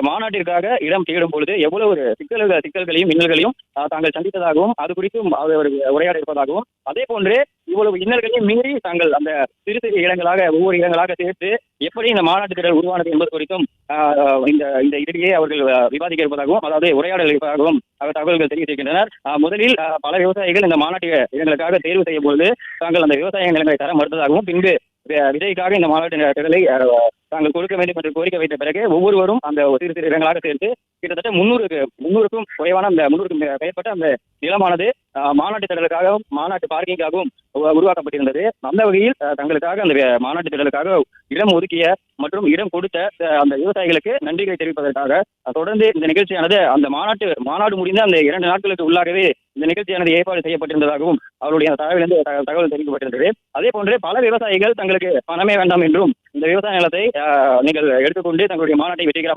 இந்த மாநாட்டிற்காக இடம் தேடும் பொழுது எவ்வளவு ஒரு சிக்கல்களையும் இன்னல்களையும் தாங்கள் சந்தித்ததாகவும் அது குறித்தும் அவர் உரையாட இருப்பதாகவும் அதே போன்று இவ்வளவு இன்னல்களையும் மீறி தாங்கள் அந்த சிறு சிறு இடங்களாக ஒவ்வொரு இடங்களாக சேர்த்து எப்படி இந்த மாநாட்டு திடல் உருவானது என்பது குறித்தும் இந்த இடையே அவர்கள் விவாதிக்க இருப்பதாகவும் அதாவது உரையாடல் இருப்பதாகவும் தகவல்கள் தெரிவித்திருக்கின்றனர். முதலில் பல விவசாயிகள் இந்த மாநாட்டு இடங்களுக்காக தேர்வு செய்யும் பொழுது தாங்கள் அந்த விவசாய நிலங்களை தர மறுத்ததாகவும் பின்பு விதைக்காக இந்த மாநாட்டு திடலை தாங்கள் கொடுக்க வேண்டும் என்று கோரிக்கை வைத்த பிறகு ஒவ்வொருவரும் அந்த சிறு சிறு இடங்களாக சேர்த்து கிட்டத்தட்ட 300க்கும் குறைவான அந்த 300க்கும் மேற்பட்ட அந்த நிலமானது மாநாட்டு திடலுக்காகவும் மாநாட்டு பார்க்கிங்காகவும் உருவாக்கப்பட்டிருந்தது. அந்த வகையில் தங்களுக்காக அந்த மாநாட்டு திடலுக்காக இடம் ஒதுக்கிய மற்றும் இடம் கொடுத்த அந்த விவசாயிகளுக்கு நன்றிகளை தெரிவிப்பதற்காக தொடர்ந்து இந்த நிகழ்ச்சியானது அந்த மாநாடு முடிந்த அந்த 2 நாட்களுக்கு உள்ளாகவே இந்த நிகழ்ச்சியானது ஏற்பாடு செய்யப்பட்டிருந்ததாகவும் அவருடைய தகவல் தெரிவிக்கப்பட்டிருந்தது. அதே போன்று பல விவசாயிகள் தங்களுக்கு பணமே வேண்டாம் என்றும் இந்த விவசாய நிலத்தை நீங்கள் எடுத்துக்கொண்டு தங்களுடைய மாநாட்டை வெற்றிகரமாக